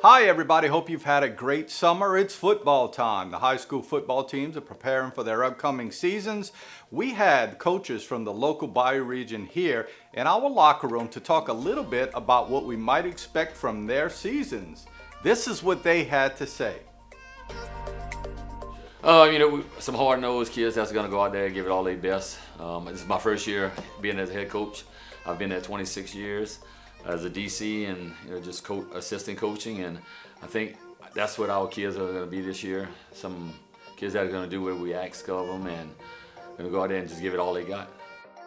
Hi everybody, hope you've had a great summer. It's football time. The high school football teams are preparing for their upcoming seasons. We had coaches from the local Bayou region here in our locker room to talk a little bit about what we might expect from their seasons. This is what they had to say. Some hard-nosed kids that's going to go out there and give it all their best. This is my first year being as a head coach. I've been there 26 years as a DC and just assistant coaching, and I think that's what our kids are going to be this year. Some kids that are going to do what we ask of them and going to go out there and just give it all they got.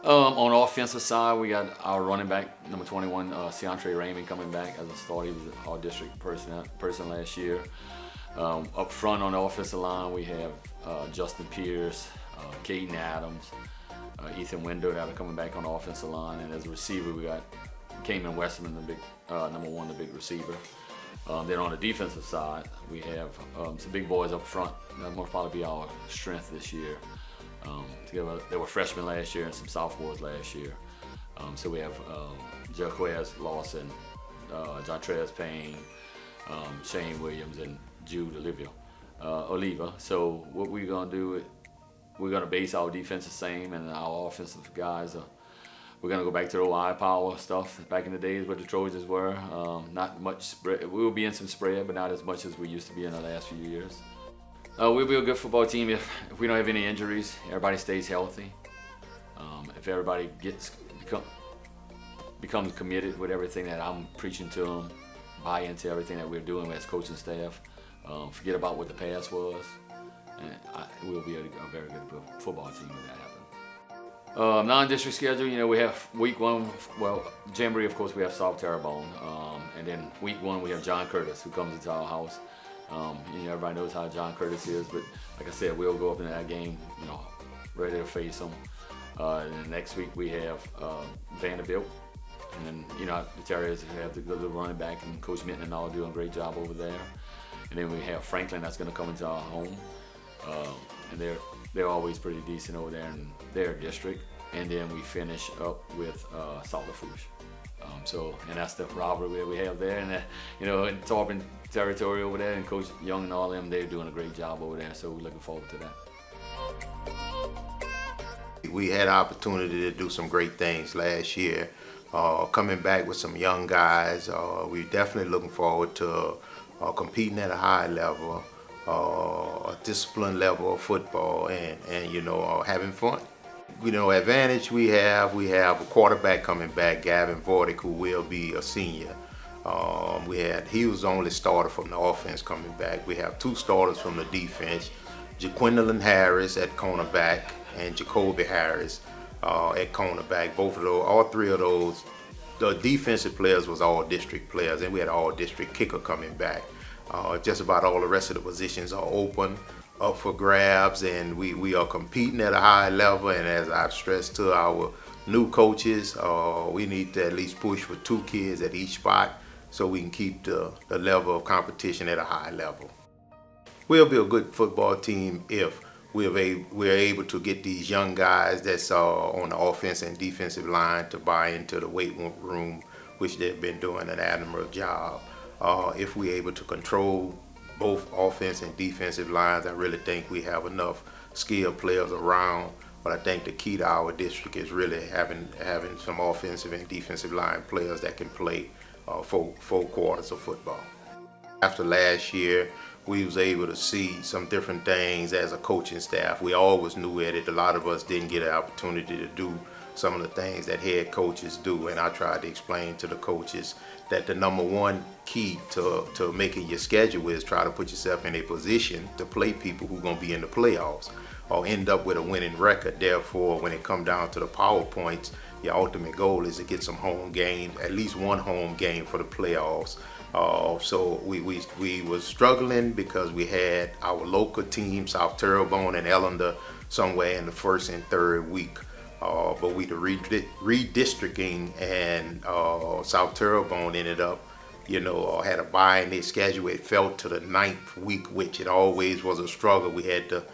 On the offensive side, we got our running back, number 21, Ciantre Raymond, coming back as a starter. He was our district person last year. Up front on the offensive line, we have Justin Pierce, Caden Adams, Ethan Window that are coming back on the offensive line, and as a receiver, we got Cayman Westerman, the big number one, the big receiver. Then on the defensive side, we have some big boys up front. That will probably be our strength this year. They were freshmen last year and some sophomores last year. So we have Jaquez Lawson, Jontrez Payne, Shane Williams, and Jude Oliva. So what we're gonna do, we're gonna base our defense the same, and our offensive guys we're gonna go back to the eye power stuff back in the days where the Trojans were. Not much spread. We will be in some spread, but not as much as we used to be in the last few years. We'll be a good football team if we don't have any injuries. Everybody stays healthy. If everybody becomes committed with everything that I'm preaching to them, buy into everything that we're doing as coaching staff. Forget about what the past was, and we'll be a very good football team when that happens. Non-district schedule, we have week one, Jamboree, of course, we have South Terrebonne, and then week one we have John Curtis, who comes into our house. Everybody knows how John Curtis is, but like I said, we'll go up in that game, ready to face them. And then next week we have Vandebilt, and then the Terriers have the running back, and Coach Minton and all doing a great job over there. And then we have Franklin that's going to come into our home, and they're always pretty decent over there in their district. And then we finish up with South Lafourche. And that's the rivalry we have there. And in Terrebonne territory over there, and Coach Young and all them, they're doing a great job over there. So we're looking forward to that. We had an opportunity to do some great things last year. Coming back with some young guys, we're definitely looking forward to competing at a high level, a disciplined level of football, and having fun. Advantage we have a quarterback coming back, Gavin Vordick, who will be a senior. He was the only starter from the offense coming back. We have two starters from the defense, Jaquindalyn Harris at cornerback and Jacoby Harris at cornerback. All three of those, the defensive players was all district players, and we had an all district kicker coming back. Just about all the rest of the positions are open, up for grabs, and we are competing at a high level. And as I've stressed to our new coaches, we need to at least push for 2 kids at each spot so we can keep the level of competition at a high level. We'll be a good football team if we're able to get these young guys that's on the offense and defensive line to buy into the weight room, which they've been doing an admirable job. If we're able to control both offense and defensive lines, I really think we have enough skilled players around. But I think the key to our district is really having some offensive and defensive line players that can play full quarters of football. After last year, we was able to see some different things as a coaching staff. We always knew it. A lot of us didn't get an opportunity to do some of the things that head coaches do, and I tried to explain to the coaches that the number one key to making your schedule is try to put yourself in a position to play people who are going to be in the playoffs or end up with a winning record. Therefore, when it comes down to the PowerPoints, your ultimate goal is to get some home games, at least one home game for the playoffs. So we was struggling because we had our local team, South Terrebonne and Ellender, somewhere in the first and third week. But we the redistricting, and South Terrebonne ended up, had a bye in their schedule. It fell to the 9th week, which it always was a struggle. We had to,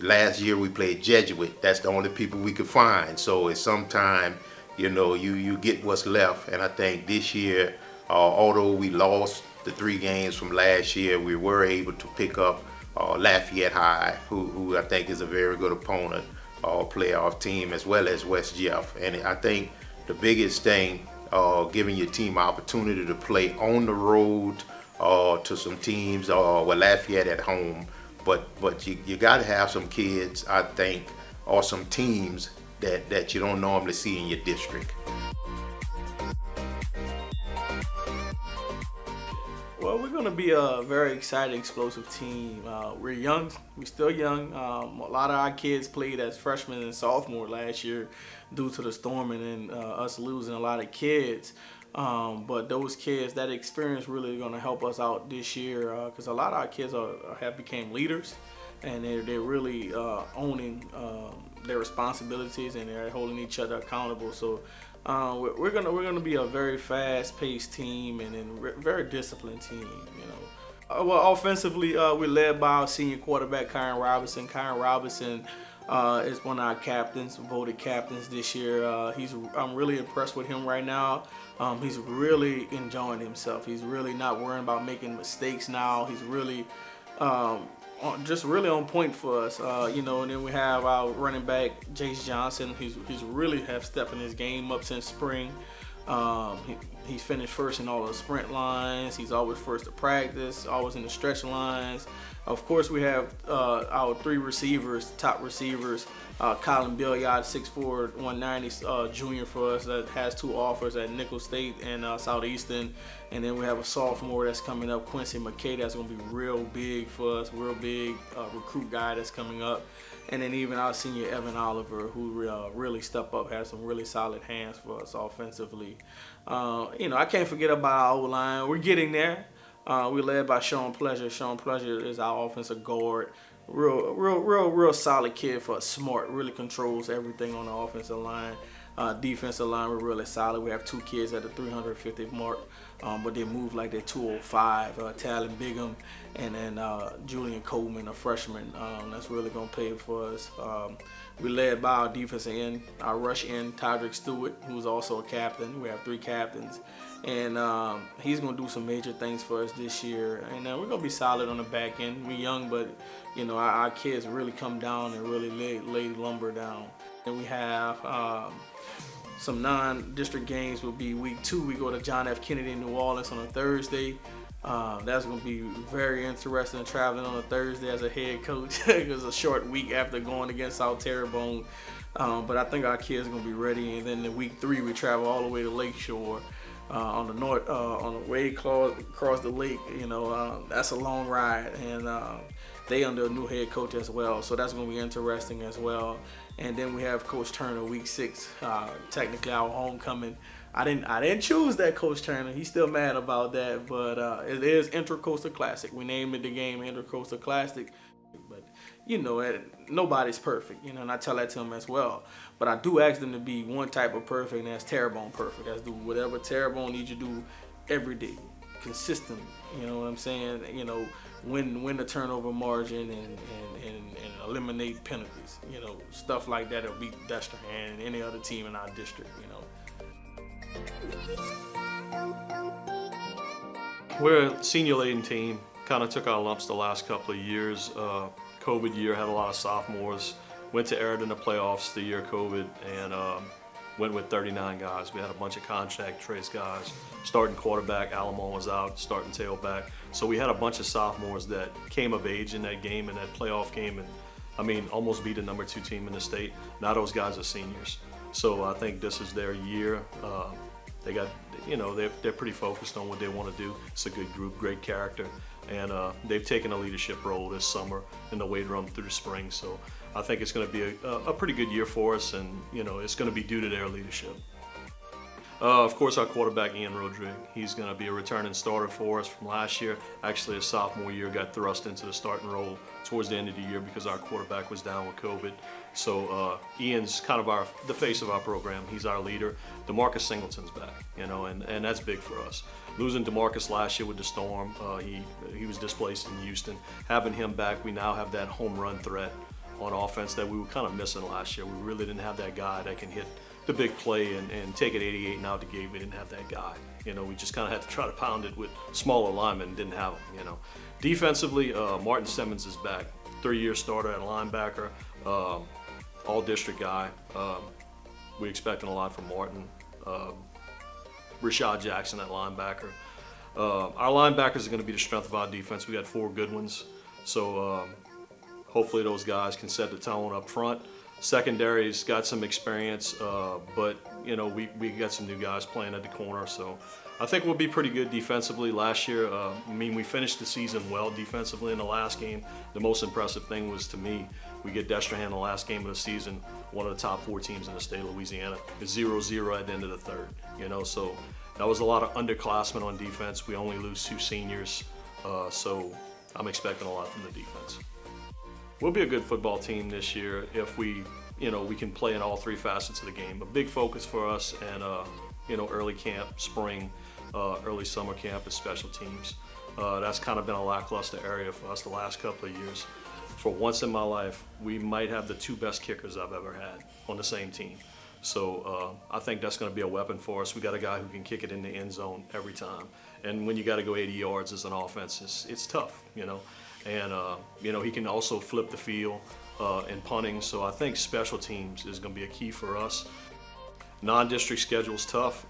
last year we played Jesuit. That's the only people we could find. So it's sometime, you get what's left. And I think this year, although we lost the 3 games from last year, we were able to pick up Lafayette High, who I think is a very good opponent, playoff team, as well as West Jeff. And I think the biggest thing, giving your team opportunity to play on the road to some teams, with Lafayette at home. But you got to have some kids, I think, or some teams that you don't normally see in your district. Well, we're going to be a very exciting, explosive team. We're young. We're still young. A lot of our kids played as freshmen and sophomore last year due to the storming and us losing a lot of kids. But those kids, that experience really going to help us out this year because a lot of our kids have become leaders, and they're really owning their responsibilities, and they're holding each other accountable. So we're gonna be a very fast-paced team and a very disciplined team. Well, offensively, we're led by our senior quarterback, Kyron Robinson. Kyron Robinson is one of our captains, voted captains this year. I'm really impressed with him right now. He's really enjoying himself. He's really not worrying about making mistakes now. He's really just really on point for us, and then we have our running back, Jace Johnson. He's really have stepped in his game up since spring. He's finished first in all the sprint lines. He's always first to practice, always in the stretch lines. Of course, we have our 3 receivers, top receivers. Colin Billiard, 6'4", 190, junior for us, that has 2 offers at Nicholls State and Southeastern. And then we have a sophomore that's coming up, Quincy McKay, that's going to be real big for us, real big recruit guy that's coming up. And then even our senior Evan Oliver, who really stepped up, has some really solid hands for us offensively. I can't forget about our O-line. We're getting there. We're led by Sean Pleasure. Sean Pleasure is our offensive guard. Real solid kid for a smart, really controls everything on the offensive line. Defensive line, we're really solid. We have 2 kids at the 350 mark, but they move like they're 205. Talon Bigham and then Julian Coleman, a freshman, that's really going to pay for us. We're led by our defensive end, our rush end, Tydrick Stewart, who's also a captain. We have 3 captains. And he's going to do some major things for us this year. And we're going to be solid on the back end. We're young, but, our kids really come down and really lay lumber down. And we have some non-district games will be week 2. We go to John F. Kennedy in New Orleans on a Thursday. That's going to be very interesting, traveling on a Thursday as a head coach. It was a short week after going against South Terrebonne. But I think our kids are going to be ready. And then in week 3, we travel all the way to Lakeshore. On the north, on the way across the lake, that's a long ride, and they under a new head coach as well, so that's going to be interesting as well. And then we have Coach Turner, week 6, technically our homecoming. I didn't choose that, Coach Turner. He's still mad about that, but it is Intracoastal Classic. We named it the game Intracoastal Classic, but nobody's perfect, and I tell that to him as well. But I do ask them to be one type of perfect, and that's Terrebonne perfect. That's do whatever Terrebonne needs you to do every day, consistently. You know what I'm saying? Win the turnover margin and eliminate penalties. Stuff like that will beat Dexter and any other team in our district. We're a senior-laden team. Kind of took our lumps the last couple of years. COVID year, had a lot of sophomores. Went to Eric in the playoffs the year COVID and went with 39 guys. We had a bunch of contract trace guys. Starting quarterback, Alamon was out, starting tailback. So we had a bunch of sophomores that came of age in that game, in that playoff game, and almost beat the number 2 team in the state. Now those guys are seniors. So I think this is their year. They got, they're pretty focused on what they want to do. It's a good group, great character. And they've taken a leadership role this summer in the weight room through the spring. So I think it's going to be a pretty good year for us, and it's going to be due to their leadership. Of course, our quarterback, Ian Rodrigue, he's going to be a returning starter for us from last year. Actually, his sophomore year got thrust into the starting role towards the end of the year because our quarterback was down with COVID. So Ian's kind of the face of our program. He's our leader. DeMarcus Singleton's back, and that's big for us. Losing DeMarcus last year with the storm, he was displaced in Houston. Having him back, we now have that home run threat on offense that we were kind of missing last year. We really didn't have that guy that can hit the big play and take it 88 and out the gate. We didn't have that guy. You know, we just kind of had to try to pound it with smaller linemen and didn't have them, you know. Defensively, Martin Simmons is back. 3-year starter at linebacker, all-district guy. We're expecting a lot from Martin. Rashad Jackson at linebacker. Our linebackers are going to be the strength of our defense. We got 4 good ones. So hopefully those guys can set the tone up front. Secondary's got some experience, but you know, we got some new guys playing at the corner, so I think we'll be pretty good defensively. Last year, I mean, we finished the season well defensively in the last game. The most impressive thing was, to me, we get Destrehan in the last game of the season, one of the top 4 teams in the state of Louisiana. It's 0-0 at the end of the third, you know, so that was a lot of underclassmen on defense. We only lose 2 seniors, so I'm expecting a lot from the defense. We'll be a good football team this year if we can play in all 3 facets of the game. A big focus for us, and early camp, spring, early summer camp is special teams. That's kind of been a lackluster area for us the last couple of years. For once in my life, we might have the 2 best kickers I've ever had on the same team. So I think that's going to be a weapon for us. We got a guy who can kick it in the end zone every time. And when you got to go 80 yards as an offense, it's tough, you know. And, he can also flip the field in punting. So I think special teams is going to be a key for us. Non-district schedule's tough.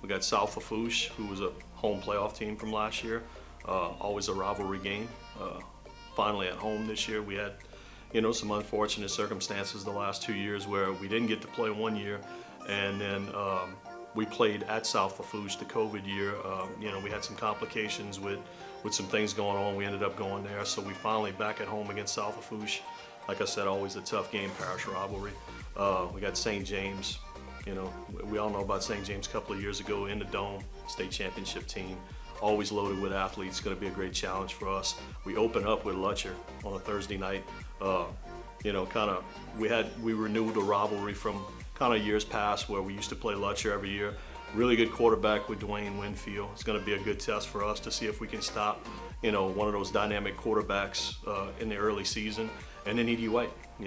We got South Lafourche, who was a home playoff team from last year. Always a rivalry game. Finally at home this year. We had, some unfortunate circumstances the last 2 years where we didn't get to play one year. And then we played at South Lafourche the COVID year. We had some complications with some things going on. We ended up going there. So we finally back at home against South Lafourche. Like I said, always a tough game, parish rivalry. We got St. James. We all know about St. James a couple of years ago in the Dome, state championship team. Always loaded with athletes. It's going to be a great challenge for us. We open up with Lutcher on a Thursday night. We renewed a rivalry from kind of years past where we used to play Lutcher every year. Really good quarterback with Dwayne Winfield. It's going to be a good test for us to see if we can stop, one of those dynamic quarterbacks in the early season. And then E.D. White, I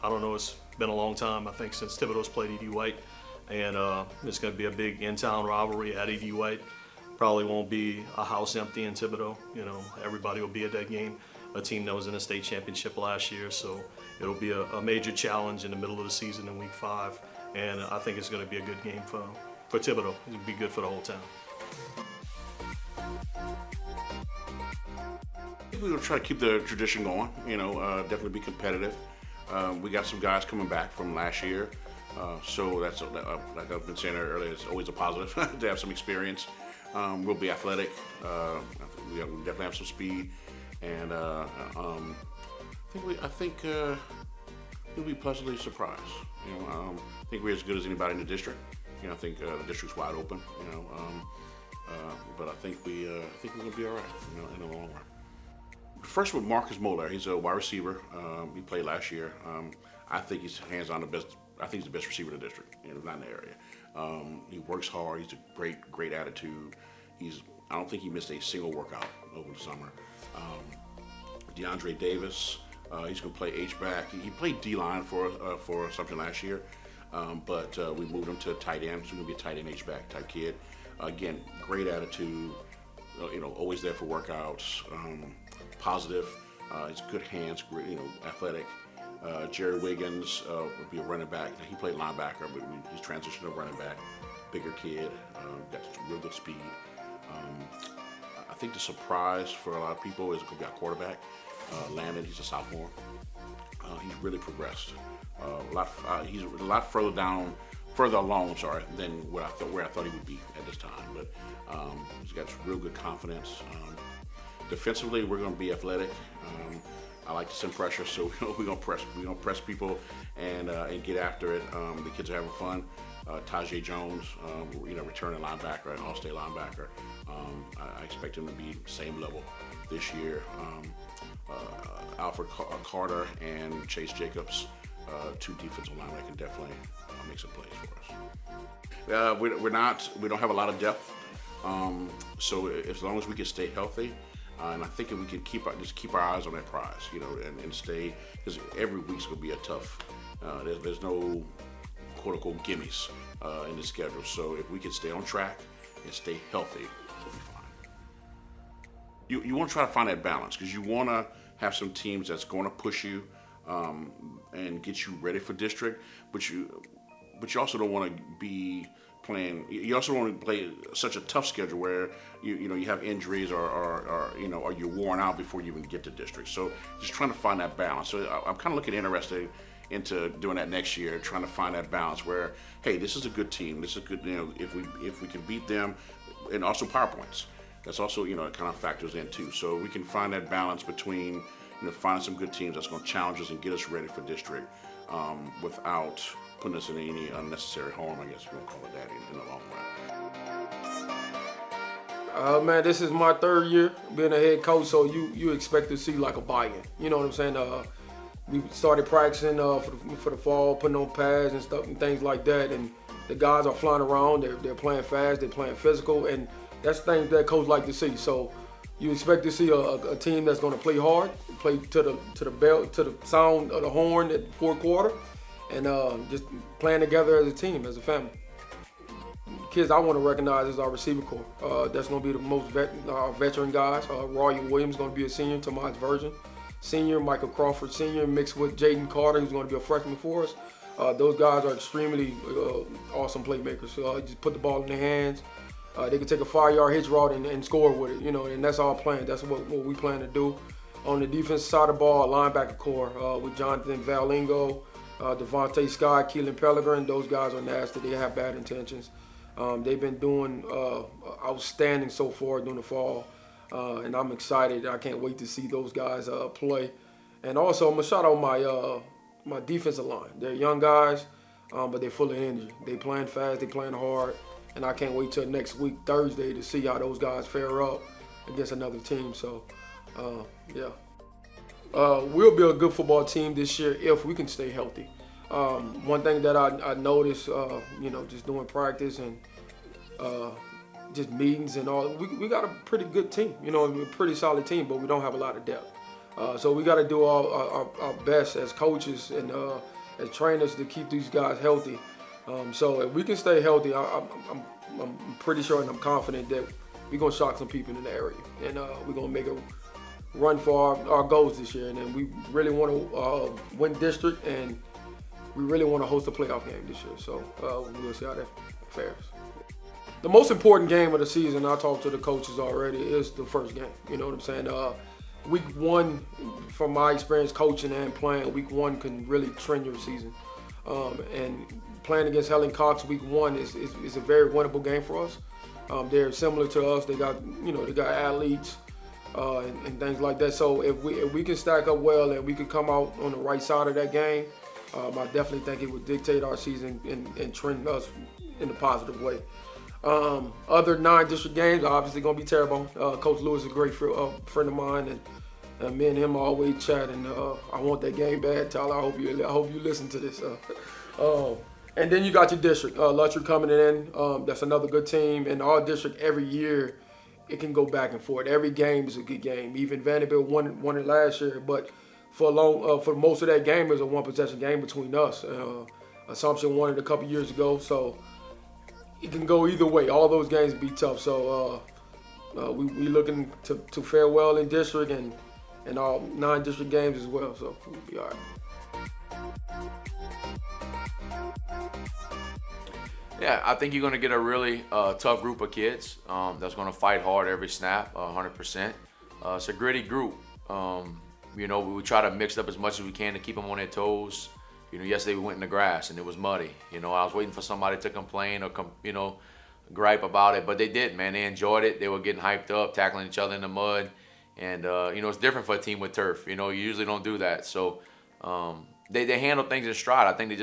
don't know, it's been a long time, I think, since Thibodaux played E.D. White. And it's going to be a big in-town rivalry at E.D. White. Probably won't be a house empty in Thibodaux. Everybody will be at that game. A team that was in a state championship last year, so it'll be a major challenge in the middle of the season in week 5. And I think it's going to be a good game for Thibodaux. It'll be good for the whole town. We're going to try to keep the tradition going, definitely be competitive. We got some guys coming back from last year, so that's, like I've been saying earlier, it's always a positive to have some experience. We'll be athletic. We definitely have some speed, and I think we'll be pleasantly surprised. I think we're as good as anybody in the district. I think the district's wide open. But I think we're gonna be all right. In the long run. First with Marcus Muller, he's a wide receiver. He played last year. I think he's hands-on the best. I think he's the best receiver in the district, not in the area. He works hard. He's a great attitude. I don't think he missed a single workout over the summer. Deandre Davis, he's going to play H-back. He played D-line for Ascension last year, but we moved him to tight end. So he's going to be a tight end H-back type kid. Again, great attitude. Always there for workouts. Positive. He's good hands. Athletic. Jerry Wiggins would be a running back. He played linebacker, but he's transitioned to running back. Bigger kid, got real good speed. I think the surprise for a lot of people is going to be our quarterback, Landon. He's a sophomore. He's really progressed. He's a lot further along, than where I thought he would be at this time. But he's got real good confidence. Defensively, we're going to be athletic. I like to send pressure, so we're gonna press people and get after it. The kids are having fun. Tajay Jones, returning linebacker, an all-state linebacker. I expect him to be same level this year. Alfred Carter and Chase Jacobs, 2 defensive linemen that can definitely make some plays for us. We don't have a lot of depth, so as long as we can stay healthy. And I think if we can keep our eyes on that prize, and stay, because every week's gonna be a tough. There's no quote-unquote gimmies in the schedule. So if we can stay on track and stay healthy, we'll be fine. You want to try to find that balance because you want to have some teams that's going to push you and get you ready for district, but you also don't want to be playing. You also don't want to play such a tough schedule where you have injuries or you're worn out before you even get to district. So just trying to find that balance. So I'm kind of interested into doing that next year, trying to find that balance where, hey, this is a good team. This is a good, if we can beat them, and also power points. That's also, it kind of factors in too. So we can find that balance between, finding some good teams that's going to challenge us and get us ready for district without putting us in any unnecessary harm, I guess you want to call it that, in the long run. Man, this is my third year being a head coach, so you expect to see like a buy-in. You know what I'm saying? We started practicing for the fall, putting on pads and stuff and things like that, and the guys are flying around. They're playing fast, they're playing physical, and that's things that coach like to see. So you expect to see a team that's going to play hard, play to the bell, to the sound of the horn at the fourth quarter, and just playing together as a team, as a family. Kids I want to recognize is our receiver corps. That's going to be the most veteran guys. Roy Williams is going to be a senior, Tomas Virgin senior, Michael Crawford senior, mixed with Jaden Carter, who's going to be a freshman for us. Those guys are extremely awesome playmakers. Just put the ball in their hands. They can take a 5-yard hitch route and score with it, and that's our plan. That's what we plan to do. On the defensive side of the ball, linebacker core with Jonathan Valingo, Devontae Scott, Keelan Pellegrin. Those guys are nasty. They have bad intentions. They've been doing outstanding so far during the fall, and I'm excited. I can't wait to see those guys play. And also, I'm gonna shout out my defensive line. They're young guys, but they're full of energy. They playing fast. They playing hard. And I can't wait till next week, Thursday, to see how those guys fare up against another team. So, yeah. We'll be a good football team this year if we can stay healthy. One thing that I noticed, just doing practice and just meetings and all, we got a pretty good team. We're a pretty solid team, but we don't have a lot of depth. So we got to do our best as coaches and as trainers to keep these guys healthy. So if we can stay healthy, I'm pretty sure and I'm confident that we're going to shock some people in the area. And we're going to make a run for our goals this year. And then we really want to win district, and we really want to host a playoff game this year. So we'll see how that fares. The most important game of the season, I talked to the coaches already, is the first game. You know what I'm saying? Week 1, from my experience coaching and playing, week 1 can really trend your season. And playing against Helen Cox week 1 is a very winnable game for us. They're similar to us. They got athletes and things like that. So if we can stack up well and we can come out on the right side of that game, I definitely think it would dictate our season and trend us in a positive way. Other non-district games are obviously going to be Terrebonne. Coach Lewis is a great friend of mine, and me and him always chat. And I want that game bad, Tyler. I hope you listen to this. And then you got your district. Lutcher coming in. That's another good team. And our district every year, it can go back and forth. Every game is a good game. Even Vandebilt won it last year, but for most of that game, it was a one-possession game between us. Assumption won it a couple years ago, so it can go either way. All those games be tough. So we looking to fare well in district and our non-district games as well. So we'll be all right. Yeah, I think you're going to get a really tough group of kids that's going to fight hard every snap, 100%. It's a gritty group. We try to mix it up as much as we can to keep them on their toes. Yesterday we went in the grass and it was muddy. I was waiting for somebody to complain or gripe about it, but they didn't, man. They enjoyed it. They were getting hyped up, tackling each other in the mud. And, it's different for a team with turf. You usually don't do that. So they handle things in stride. I think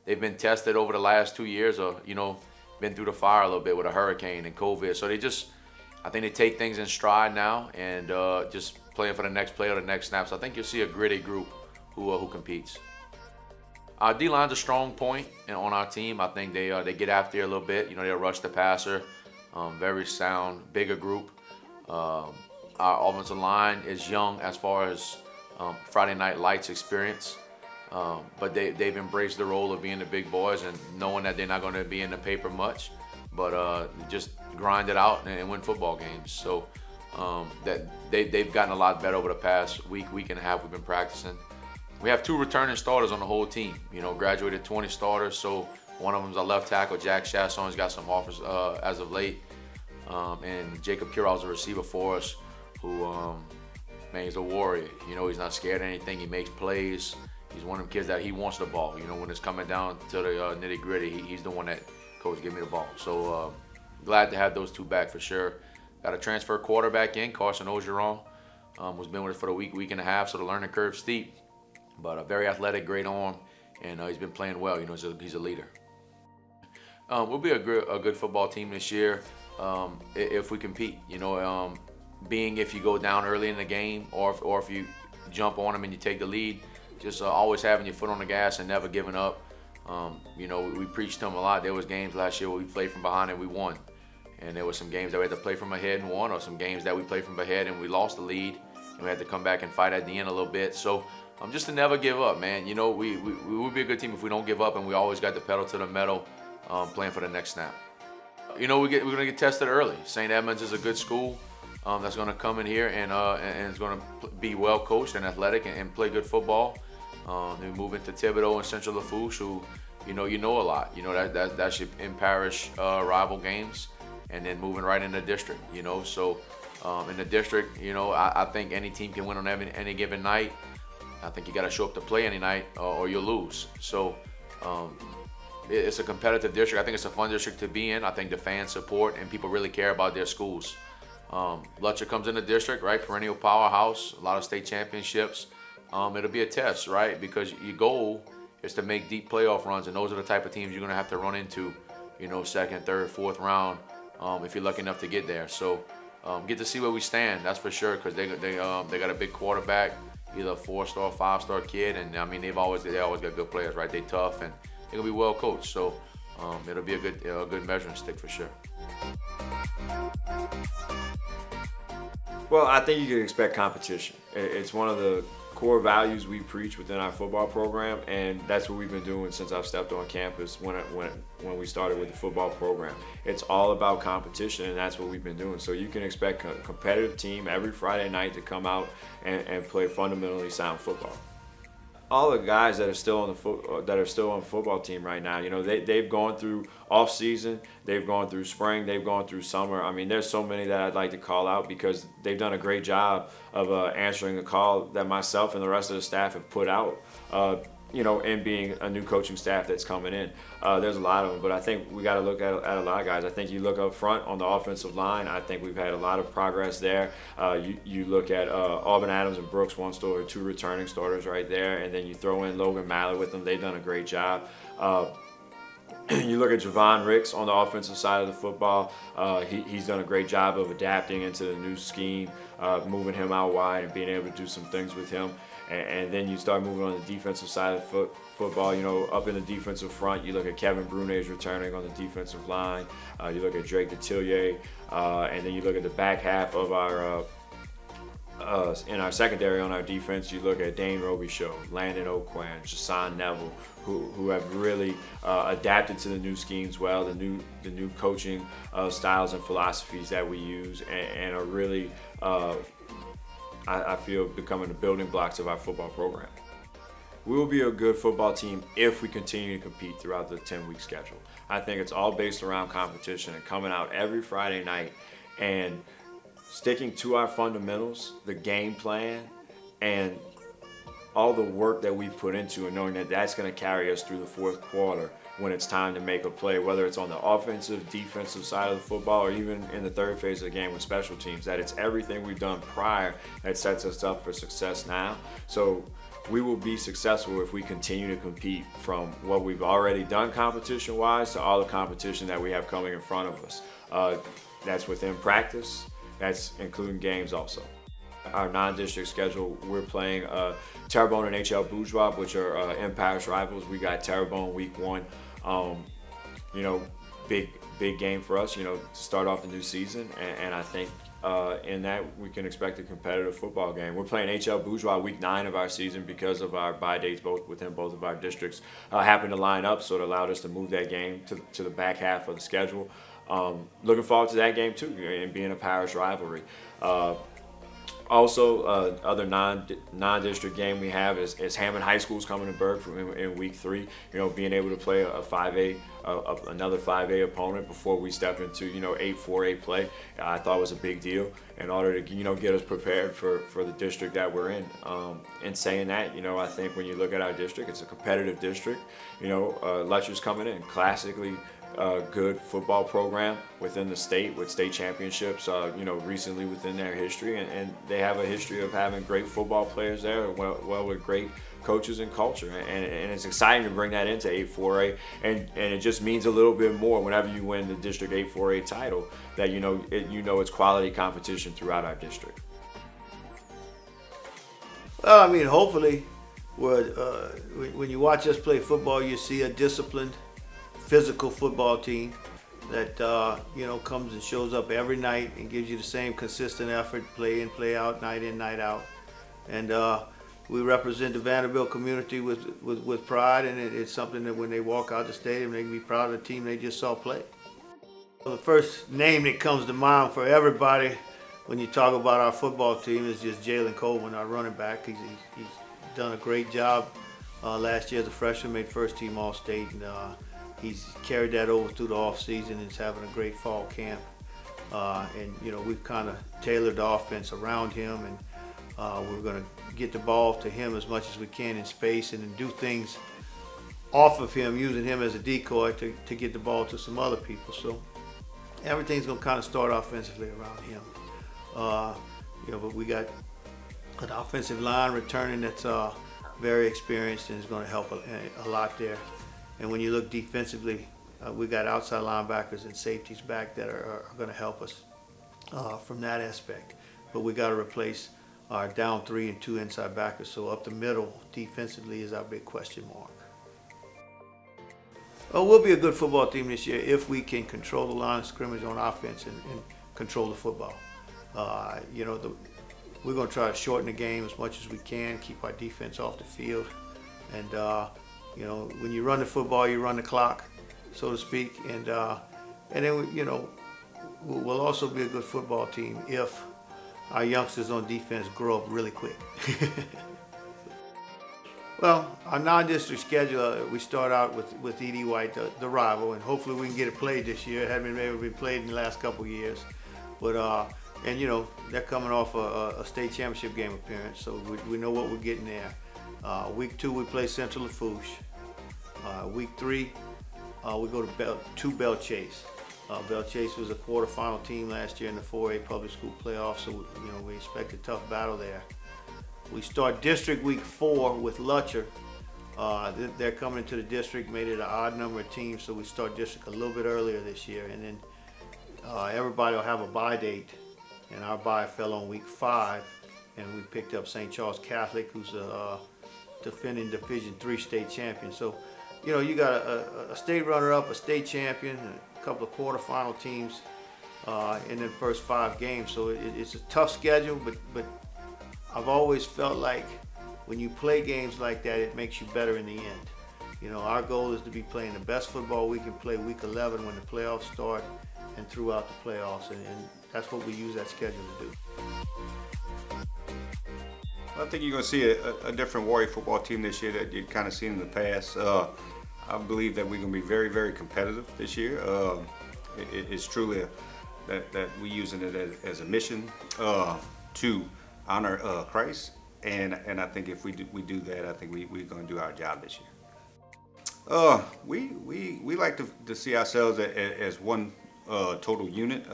they've been tested over the last 2 years or, been through the fire a little bit with a hurricane and COVID. So I think they take things in stride now and just playing for the next play or the next snap. So I think you'll see a gritty group who competes. Our D-line's a strong point on our team. I think they get after you a little bit. They'll rush the passer. Very sound, bigger group. Our offensive line is young as far as Friday Night Lights experience. But they've embraced the role of being the big boys and knowing that they're not going to be in the paper much, but just grind it out and win football games. So that they've gotten a lot better over the past week and a half we've been practicing. We have 2 returning starters on the whole team. Graduated 20 starters, so one of them's a left tackle, Jack Chasson. He's got some offers as of late. And Jacob Cural's a receiver for us who, man, he's a warrior. He's not scared of anything. He makes plays. He's one of them kids that he wants the ball. When it's coming down to the nitty gritty, he's the one that, coach, give me the ball. So glad to have those 2 back for sure. Got a transfer quarterback in, Carson Ojorong, who's been with us for a week and a half, so the learning curve's steep. But a very athletic, great arm, and he's been playing well. He's a leader. We'll be a good football team this year if we compete. Being if you go down early in the game or if you jump on them and you take the lead, just always having your foot on the gas and never giving up. We preached to them a lot. There was games last year where we played from behind and we won. And there were some games that we had to play from ahead and won, or some games that we played from ahead and we lost the lead. And we had to come back and fight at the end a little bit. So just to never give up, man. We would be a good team if we don't give up, and we always got the pedal to the metal playing for the next snap. We're going to get tested early. St. Edmunds is a good school that's going to come in here and is going to be well coached and athletic and play good football. Then we move into Thibodaux and Central Lafourche, who you know a lot. That's your in-parish rival games, and then moving right into district. So in the district, I think any team can win on any given night. I think you got to show up to play any night or you'll lose. So it's a competitive district. I think it's a fun district to be in. I think the fans support and people really care about their schools. Lutcher comes in the district, right? Perennial powerhouse, a lot of state championships. It'll be a test, right? Because your goal is to make deep playoff runs, and those are the type of teams you're going to have to run into, second, third, fourth round if you're lucky enough to get there. So get to see where we stand, that's for sure, because they got a big quarterback, either a 4-star, 5-star kid, and I mean they always got good players, right? They tough and they're gonna be well coached. So it'll be a good measuring stick for sure. Well, I think you can expect competition. It's one of the core values we preach within our football program, and that's what we've been doing since I've stepped on campus when we started with the football program. It's all about competition, and that's what we've been doing. So you can expect a competitive team every Friday night to come out and play fundamentally sound football. All the guys that are still on the football team right now, they've gone through off season, they've gone through spring, they've gone through summer. I mean, there's so many that I'd like to call out because they've done a great job of answering the call that myself and the rest of the staff have put out. In being a new coaching staff that's coming in. There's a lot of them, but I think we got to look at a lot of guys. I think you look up front on the offensive line, I think we've had a lot of progress there. You look at Auburn Adams and Brooks, 2 returning starters right there, and then you throw in Logan Mallett with them. They've done a great job. You look at Javon Ricks on the offensive side of the football. He's done a great job of adapting into the new scheme, moving him out wide and being able to do some things with him. And then you start moving on the defensive side of football, up in the defensive front. You look at Kevin Brunet's returning on the defensive line. You look at Drake Detillier, and then you look at the back half of our in our secondary on our defense. You look at Dane Robichaud, Landon O'Quinn, Jason Neville, who have really adapted to the new schemes well, the new coaching styles and philosophies that we use, and are really I feel becoming the building blocks of our football program. We will be a good football team if we continue to compete throughout the 10-week schedule. I think it's all based around competition and coming out every Friday night and sticking to our fundamentals, the game plan, and all the work that we've put into, and knowing that that's going to carry us through the fourth quarter when it's time to make a play, whether it's on the offensive, defensive side of the football, or even in the third phase of the game with special teams, that it's everything we've done prior that sets us up for success now. So we will be successful if we continue to compete, from what we've already done competition-wise to all the competition that we have coming in front of us. That's within practice, that's including games also. Our non-district schedule, we're playing Terrebonne and HL Bourgeois, which are in-parish rivals. We got Terrebonne week 1. Big game for us, to start off the new season. And I think in that we can expect a competitive football game. We're playing HL Bourgeois week 9 of our season because of our bye dates within both of our districts happened to line up, so it allowed us to move that game to the back half of the schedule. Looking forward to that game too, and being a parish rivalry. Also, other non-district game we have is Hammond High School's coming to Berg in week 3. Being able to play a 5A, another 5A opponent before we step into 8-4A play, I thought was a big deal in order to get us prepared for the district that we're in. In saying that, I think when you look at our district, it's a competitive district. Letcher's coming in classically. Good football program within the state with state championships, recently within their history, and they have a history of having great football players there, well with great coaches and culture, and it's exciting to bring that into 8-4A, and it just means a little bit more whenever you win the District 8-4A title that it's quality competition throughout our district. Well, I mean, hopefully, when you watch us play football, you see a disciplined, physical football team that comes and shows up every night and gives you the same consistent effort, play in, play out, night in, night out. And we represent the Vandebilt community with pride, and it's something that when they walk out the stadium, they can be proud of the team they just saw play. Well, the first name that comes to mind for everybody when you talk about our football team is just Jalen Coleman, our running back. He's done a great job last year as a freshman, made first team All-State, and he's carried that over through the off season and is having a great fall camp. We've kind of tailored the offense around him, and we're going to get the ball to him as much as we can in space and then do things off of him, using him as a decoy to get the ball to some other people. So everything's going to kind of start offensively around him. But we got an offensive line returning that's very experienced and is going to help a lot there. And when you look defensively, we got outside linebackers and safeties back that are going to help us from that aspect. But we got to replace our down 3 and 2 inside backers. So up the middle defensively is our big question mark. We'll be a good football team this year if we can control the line of scrimmage on offense and control the football. We're going to try to shorten the game as much as we can, keep our defense off the field, and when you run the football, you run the clock, so to speak, and then we'll also be a good football team if our youngsters on defense grow up really quick. Well, our non-district schedule, we start out with E.D. White, the rival, and hopefully we can get it played this year. It hasn't been able to be played in the last couple of years, but they're coming off a state championship game appearance, so we know what we're getting there. Week 2, we play Central Lafourche. Week 3, we go to Belle Chasse. Belle Chasse was a quarterfinal team last year in the 4A public school playoff, so we expect a tough battle there. We start district week 4 with Letcher. They're coming into the district, made it an odd number of teams, so we start district a little bit earlier this year, and then everybody will have a bye date, and our bye fell on week 5, and we picked up St. Charles Catholic, who's a defending Division III state champion. So, you got a state runner-up, a state champion, and a couple of quarterfinal teams in the first 5 games. So it's a tough schedule, but I've always felt like when you play games like that, it makes you better in the end. Our goal is to be playing the best football we can play week 11 when the playoffs start and throughout the playoffs, and that's what we use that schedule to do. I think you're going to see a different Warrior football team this year that you've kind of seen in the past. I believe that we're going to be very, very competitive this year. It's truly that we're using it as a mission to honor Christ, and I think if we do that, I think we're going to do our job this year. We like to see ourselves as one total unit.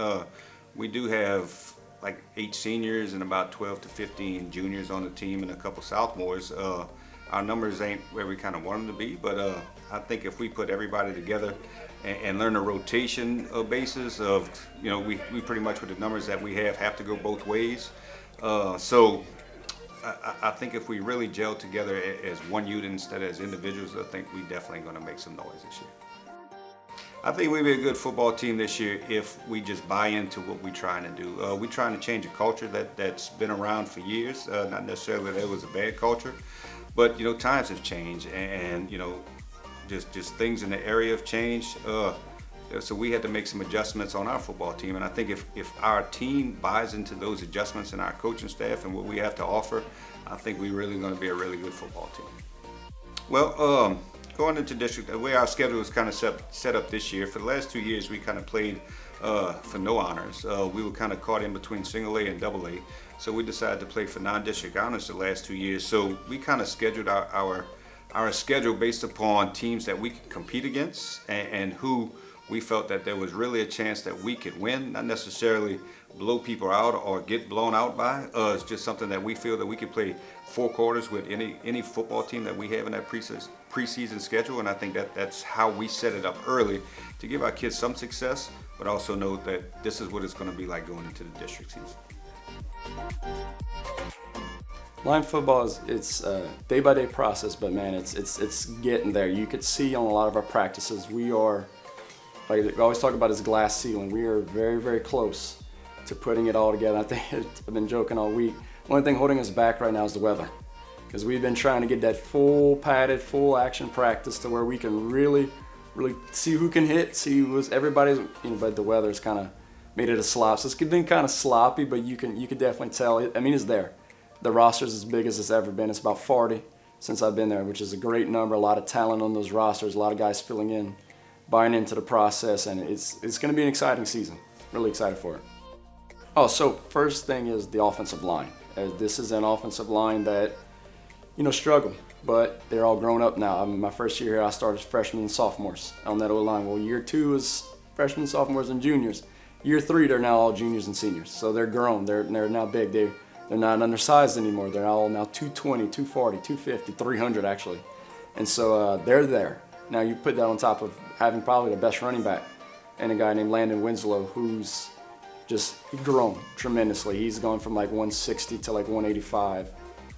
We do have like 8 seniors and about 12 to 15 juniors on the team and a couple sophomores. Our numbers ain't where we kind of want them to be, but I think if we put everybody together and learn a rotation basis of, we pretty much with the numbers that we have to go both ways. So I think if we really gel together as one unit instead of as individuals, I think we definitely going to make some noise this year. I think we'd be a good football team this year if we just buy into what we're trying to do. We're trying to change a culture that's been around for years. Not necessarily that it was a bad culture, but times have changed, and just things in the area have changed. So we had to make some adjustments on our football team, and I think if our team buys into those adjustments and our coaching staff and what we have to offer, I think we're really going to be a really good football team. Well, going into district, the way our schedule was kind of set up this year, for the last 2 years we kind of played for no honors. We were kind of caught in between single A and double A, so we decided to play for non-district honors the last 2 years. So we kind of scheduled our schedule based upon teams that we could compete against and who we felt that there was really a chance that we could win, not necessarily blow people out or get blown out by. It's just something that we feel that we could play 4 quarters with any football team that we have in that preseason schedule, and I think that's how we set it up early to give our kids some success, but also know that this is what it's going to be like going into the district season. Line football it's a day-by-day process, but man, it's getting there. You could see on a lot of our practices, we are, like we always talk about, this glass ceiling. We are very, very close to putting it all together. I think I've been joking all week. One thing holding us back right now is the weather, because we've been trying to get that full padded, full action practice to where we can really see who can hit, see who's everybody's. But the weather's kind of made it a slop. So it's been kind of sloppy, but you can definitely tell. It's there. The roster's as big as it's ever been. It's about 40 since I've been there, which is a great number. A lot of talent on those rosters. A lot of guys filling in, buying into the process, and it's going to be an exciting season. Really excited for it. Oh, so first thing is the offensive line. This is an offensive line that, struggled, but they're all grown up now. My first year here, I started as freshmen and sophomores on that O-line. Well, year 2 is freshmen, sophomores, and juniors. Year 3, they're now all juniors and seniors. So they're grown. They're now big. They're not undersized anymore. They're all now 220, 240, 250, 300 actually. And so they're there. Now you put that on top of having probably the best running back and a guy named Landon Winslow, who's just grown tremendously. He's gone from like 160 to like 185.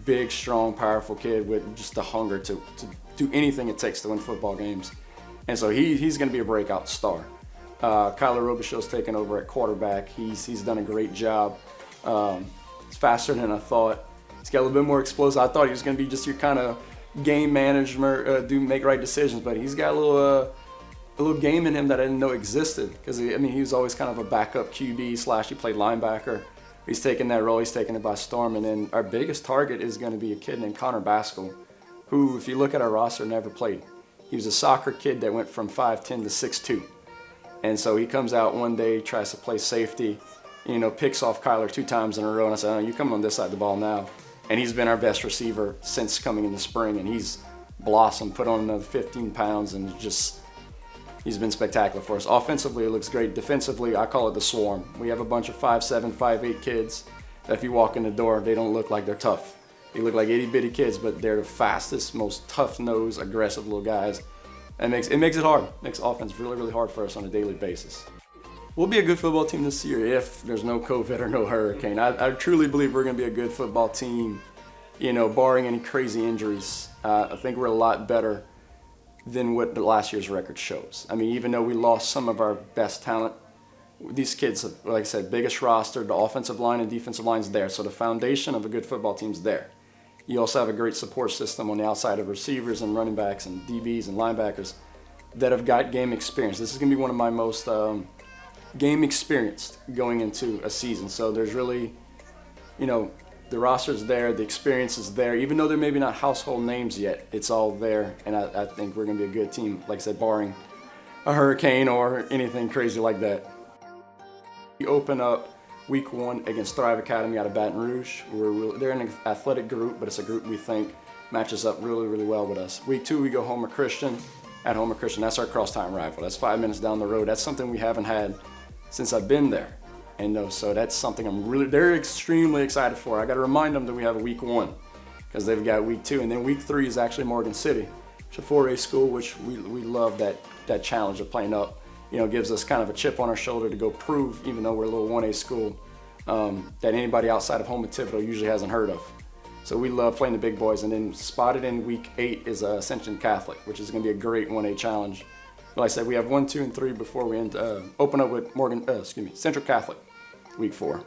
Big, strong, powerful kid with just the hunger to do anything it takes to win football games. And so he's going to be a breakout star. Kyler Robichaux's taken over at quarterback. He's done a great job. It's faster than I thought. He's got a little bit more explosive. I thought he was going to be just your kind of game manager, make right decisions, but he's got a little game in him that I didn't know existed, because he was always kind of a backup QB / he played linebacker. He's taken that role. He's taken it by storm. And then our biggest target is going to be a kid named Connor Baskell, who, if you look at our roster, never played. He was a soccer kid that went from 5'10" to 6'2". And so he comes out one day, tries to play safety, picks off Kyler 2 times in a row. And I said, "Oh, you come on this side of the ball now." And he's been our best receiver since coming in the spring. And he's blossomed, put on another 15 pounds, and he's been spectacular for us. Offensively, it looks great. Defensively, I call it the swarm. We have a bunch of 5'7", 5'8" kids that if you walk in the door, they don't look like they're tough. They look like itty-bitty kids, but they're the fastest, most tough-nosed, aggressive little guys. And it makes it hard. It makes offense really, really hard for us on a daily basis. We'll be a good football team this year if there's no COVID or no hurricane. I truly believe we're going to be a good football team, barring any crazy injuries. I think we're a lot better than what the last year's record shows. Even though we lost some of our best talent, these kids have, like I said, biggest roster, the offensive line and defensive line's there. So the foundation of a good football team's there. You also have a great support system on the outside of receivers and running backs and DBs and linebackers that have got game experience. This is going to be one of my most game experienced going into a season. So there's really, the roster's there, the experience is there. Even though they're maybe not household names yet, it's all there. And I think we're going to be a good team, like I said, barring a hurricane or anything crazy like that. We open up week 1 against Thrive Academy out of Baton Rouge. They're an athletic group, but it's a group we think matches up really, really well with us. Week 2, we go Houma Christian at Houma Christian. That's our cross-time rival. That's 5 minutes down the road. That's something we haven't had since I've been there. And so that's something they're extremely excited for. I got to remind them that we have a week 1 because they've got week 2. And then week 3 is actually Morgan City. It's a 4A school, which we love that challenge of playing up. Gives us kind of a chip on our shoulder to go prove, even though we're a little 1A school, that anybody outside of home at Thibodaux usually hasn't heard of. So we love playing the big boys. And then spotted in week 8 is Ascension Catholic, which is going to be a great 1A challenge. like I said, we have 1, 2, and 3 before we open up with Central Catholic, week 4.